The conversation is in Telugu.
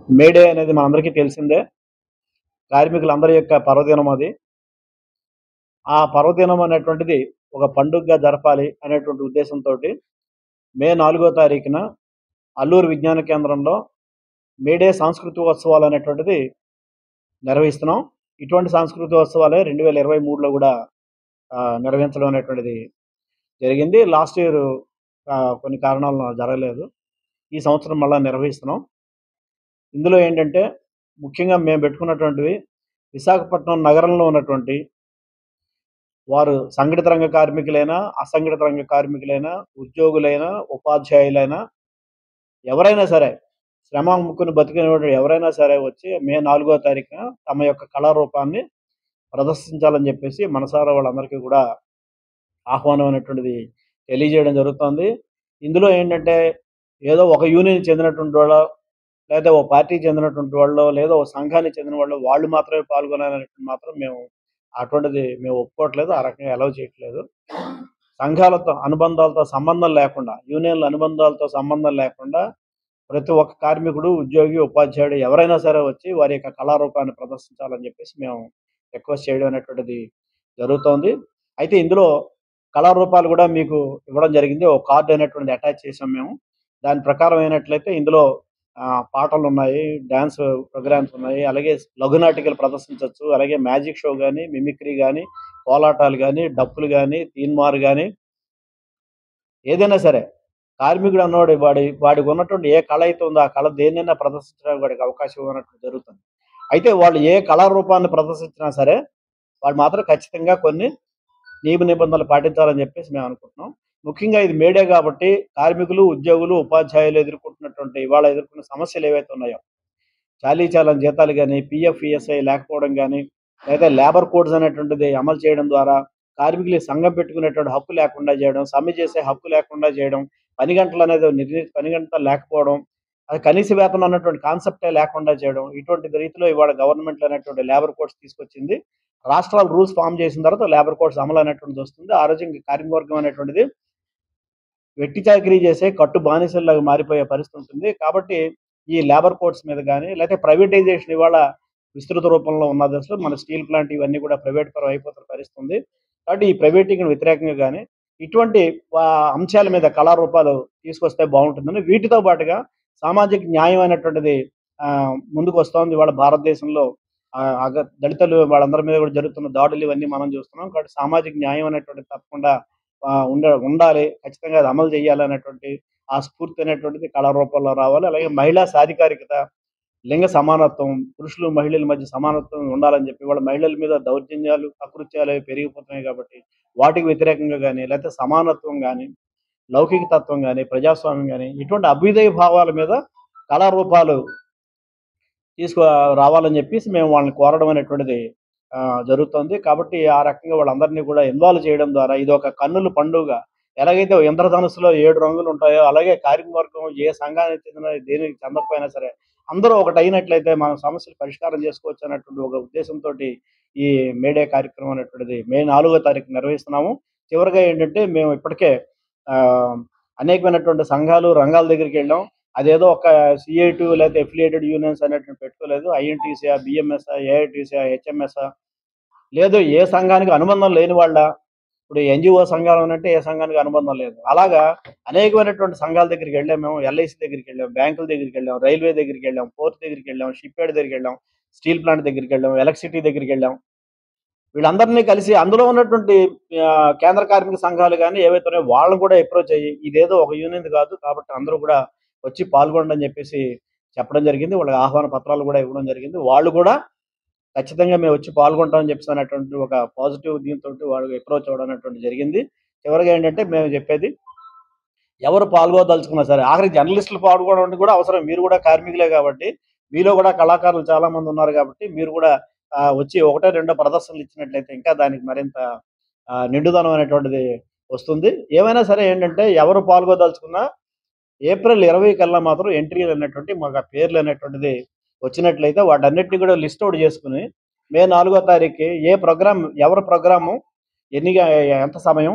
మేడే అనేది మనందరికీ తెలిసిందే. కార్మికులందరి యొక్క పర్వదినం అది. ఆ పర్వదినం అనేటువంటిది ఒక పండుగగా జరపాలి అనేటువంటి ఉద్దేశంతోటి మే 4 తారీఖున అల్లూరు విజ్ఞాన కేంద్రంలో మేడే సాంస్కృతికోత్సవాలు అనేటువంటిది నిర్వహిస్తున్నాం. ఇటువంటి సాంస్కృతికోత్సవాలే 2023లో గూడా నిర్వహించడం అనేటువంటిది జరిగింది. లాస్ట్ ఇయర్ కొన్ని కారణాల వలన జరగలేదు. ఈ సంవత్సరం మళ్ళా నిర్వహిస్తున్నాం. ఇందులో ఏంటంటే ముఖ్యంగా మేము పెట్టుకున్నటువంటివి విశాఖపట్నం నగరంలో ఉన్నటువంటి వారు సంఘటిత రంగ కార్మికులైనా, అసంఘటిత రంగ కార్మికులైనా, ఉద్యోగులైనా, ఉపాధ్యాయులైనా ఎవరైనా సరే శ్రమ అమ్ముకుని బతికినటువంటి ఎవరైనా సరే వచ్చి మే 4 తారీఖున తమ యొక్క కళారూపాన్ని ప్రదర్శించాలని చెప్పేసి మనసారా వాళ్ళందరికీ కూడా ఆహ్వానం అనేటువంటిది తెలియజేయడం జరుగుతోంది. ఇందులో ఏంటంటే ఏదో ఒక యూనియన్‌కి చెందినటువంటి వాళ్ళో, లేదా ఓ పార్టీకి చెందినటువంటి వాళ్ళో, లేదా ఓ సంఘానికి చెందిన వాళ్ళు మాత్రమే పాల్గొనాలనేది మాత్రం అటువంటిది మేము ఒప్పుకోవట్లేదు. ఆ రకంగా అలౌ చేయట్లేదు. సంఘాలతో అనుబంధాలతో సంబంధం లేకుండా, యూనియన్‌ల అనుబంధాలతో సంబంధం లేకుండా ప్రతి ఒక్క కార్మికుడు, ఉద్యోగి, ఉపాధ్యాయుడు ఎవరైనా సరే వచ్చి వారి యొక్క కళారూపాన్ని ప్రదర్శించాలని చెప్పేసి మేము రిక్వెస్ట్ చేయడం అనేటువంటిది జరుగుతోంది. అయితే ఇందులో కళారూపాలు గూడా మీకు ఇవ్వడం జరిగింది. ఒక కార్డ్ అనేటువంటిది అటాచ్ చేసాం మేము. దాని ప్రకారం అయినట్లయితే ఇందులో పాటలున్నాయి, డాన్స్ ప్రోగ్రామ్స్ ఉన్నాయి. అలాగే లఘునాటికలు ప్రదర్శించొచ్చు. అలాగే మ్యాజిక్ షో గాని, మిమిక్రీ గాని, కోలాటాలు గాని, డప్పులు గాని, తీన్మార్ గాని ఏదైనా సరే కార్మికుడు అన్నోడు వాడికి ఉన్నటువంటి ఏ కళ అయితే ఉందో ఆ కళ దేన్నైనా ప్రదర్శించడానికి వాడికి అవకాశం ఇవ్వనట్టు జరుగుతుంది. అయితే వాళ్ళు ఏ కళారూపాన్ని ప్రదర్శించినా సరే వాళ్ళు మాత్రం ఖచ్చితంగా కొన్ని నియమ నిబంధనలు పాటించాలని చెప్పేసి మేము అనుకుంటున్నాం. ముఖ్యంగా ఇది మేడే కాబట్టి కార్మికులు, ఉద్యోగులు, ఉపాధ్యాయులు ఇవాళ ఎదుర్కొన్న సమస్యలు ఏవైతే ఉన్నాయో చాలీ చాలని జీతాలు గాని, పీఎఫ్, ఈఎస్ఐ లేకపోవడం గాని, లేదా లేబర్ కోడ్స్ అనేటువంటిది అమలు చేయడం ద్వారా కార్మికులకి సంఘం పెట్టుకునేటువంటి హక్కు లేకుండా చేయడం, సమ్మె చేసే హక్కు లేకుండా చేయడం, పని గంటలనేది నిర్ణీత పని గంటలు లేకపోవడం, అది కనీస వేతనం అన్నటువంటి కాన్సెప్టే లేకుండా చేయడం. ఇటువంటి రీతిలో ఇవాళ గవర్నమెంట్ అనేటువంటి లేబర్ కోడ్స్ తీసుకొచ్చింది. రాష్ట్రాలు రూల్స్ ఫార్మ్ చేసిన తర్వాత లేబర్ కోడ్స్ అమలు అనేటువంటిది వస్తుంది. ఆ రోజు ఇంక కార్మిక వర్గం అనేటువంటిది వెట్టి చాకిరీ చేసే కట్టు బానిసల్లాగా మారిపోయే పరిస్థితి ఉంటుంది. కాబట్టి ఈ లేబర్ కోడ్స్ మీద గాని, లేతే ప్రైవేటైజేషన్ ఇవాళ విస్తృత రూపంలో ఉన్న దశలో మన స్టీల్ ప్లాంట్ ఇవన్నీ కూడా ప్రైవేట్ పరం అయిపోతున్న పరిస్థితి ఉంది. కాబట్టి ఈ ప్రైవేటీకరణ వ్యతిరేకంగా గాని, ఇటువంటి అంశాల మీద కళారూపాలు తీసుకొస్తే బావుంటుందని, వీటితో పాటుగా సామాజిక న్యాయం అనేటువంటిది ముందుకొస్తోంది. ఇవాళ భారతదేశంలో దళితులు వాళ్ళందరి మీద కూడా జరుగుతున్న దాడులు ఇవన్నీ మనం చూస్తున్నాం. కాబట్టి సామాజిక న్యాయం అనేటువంటిది తప్పకుండా ఉండాలి. ఖచ్చితంగా అది అమలు చేయాలనేటువంటి ఆ స్ఫూర్తి అనేటువంటిది కళారూపంలో రావాలి. అలాగే మహిళా సాధికారికత, లింగ సమానత్వం, పురుషులు, మహిళల మధ్య సమానత్వం ఉండాలని చెప్పి ఇవాళ మహిళల మీద దౌర్జన్యాలు, అకృత్యాలు అవి పెరిగిపోతున్నాయి కాబట్టి వాటికి వ్యతిరేకంగా గాని, లేకపోతే సమానత్వం గాని, లౌకిక తత్వం గాని, ప్రజాస్వామ్యం గాని ఇటువంటి అభ్యుదయ భావాల మీద కళారూపాలు రావాలని చెప్పేసి మేము వాళ్ళని కోరడం అనేటువంటిది జరుగుతోంది. కాబట్టి ఆ రకంగా వాళ్ళందరినీ కూడా ఇన్వాల్వ్ చేయడం ద్వారా ఇదొక కన్నుల పండుగ. ఎలాగైతే ఇంద్రధనుస్సులో 7 రంగులు ఉంటాయో అలాగే కార్మిక వర్గం ఏ సంఘానికి చెందిన దేనికి చెందకపోయినా సరే అందరూ ఒకటైనట్లయితే మనం సమస్యలు పరిష్కారం చేసుకోవచ్చు అన్నటువంటి ఒక ఉద్దేశంతోటి ఈ మేడే కార్యక్రమం అనేటువంటిది మే 4 తారీఖు నిర్వహిస్తున్నాము. చివరగా ఏంటంటే మేము ఇప్పటికే ఆహ్, అనేకమైనటువంటి సంఘాలు, రంగాల దగ్గరికెళ్ళాం. అదేదో ఒక సిఐటియు లేకపోతే అఫిలియేటెడ్ యూనియన్స్ అనేటివి పెట్టుకోలేదు. ఐఎన్‌టీసీయా, బీఎంఎస్సా, ఏఐటీసీయా, హెచ్ఎంఎస్సా లేదు ఏ సంఘానికి అనుబంధం లేని వాళ్ళా? ఇప్పుడు ఎన్‌జీఓ సంఘాలు ఉన్నట్టే ఏ సంఘానికి అనుబంధం లేదు. అలాగా అనేకమైనటువంటి సంఘాల దగ్గరికెళ్ళాం మేము. ఎల్ఐసీ దగ్గరికెళ్ళాం, బ్యాంకుల దగ్గరికెళ్ళాం, రైల్వే దగ్గరికెళ్ళాం, పోర్ట్ దగ్గరికెళ్ళాం, షిప్ యార్డ్ దగ్గరికెళ్ళాం, స్టీల్ ప్లాంట్ దగ్గరికెళ్ళాం, ఎలక్ట్రిసిటీ దగ్గరికెళ్ళాం. వీళ్ళందరినీ కలిసి అందులో ఉన్నటువంటి కేంద్ర కార్మిక సంఘాలు గాని ఏవైతే ఉన్నాయో వాళ్ళని కూడా అప్రోచ్ అయ్యి ఇదేదో ఒక యూనియన్‌ది కాదు. కాబట్టి అందరూ కూడా వచ్చి పాల్గొనండి అని చెప్పేసి చెప్పడం జరిగింది. వాళ్ళకి ఆహ్వాన పత్రాలు కూడా ఇవ్వడం జరిగింది. వాళ్ళు కూడా ఖచ్చితంగా మేము వచ్చి పాల్గొంటామని చెప్పేసి అనేటువంటి ఒక పాజిటివ్ దీనితోటి వాళ్ళు అప్రోచ్ అవ్వడం అనేటువంటిది జరిగింది. చివరగా ఏంటంటే మేము చెప్పేది ఎవరు పాల్గొదలుచుకున్నా సరే ఆఖరికి జర్నలిస్టులు పాల్గొనడం కూడా అవసరం. మీరు కూడా కార్మికులే కాబట్టి మీలో కూడా కళాకారులు చాలా మంది ఉన్నారు కాబట్టి మీరు కూడా వచ్చి ఒకటో రెండో ప్రదర్శనలు ఇచ్చినట్లయితే ఇంకా దానికి మరింత నిండుదనం అనేటువంటిది వస్తుంది. ఏమైనా సరే ఏంటంటే ఎవరు పాల్గొదలుచుకున్నా ఏప్రిల్ 20 కల్లా మాత్రం ఎంట్రీలు అనేటువంటి మాకు ఆ పేర్లు అనేటువంటిది వచ్చినట్లయితే వాటన్నిటిని కూడా లిస్ట్ ఔట్ చేసుకొని మే 4 తారీఖుకి ఎవరి ప్రోగ్రాము ఎంత సమయం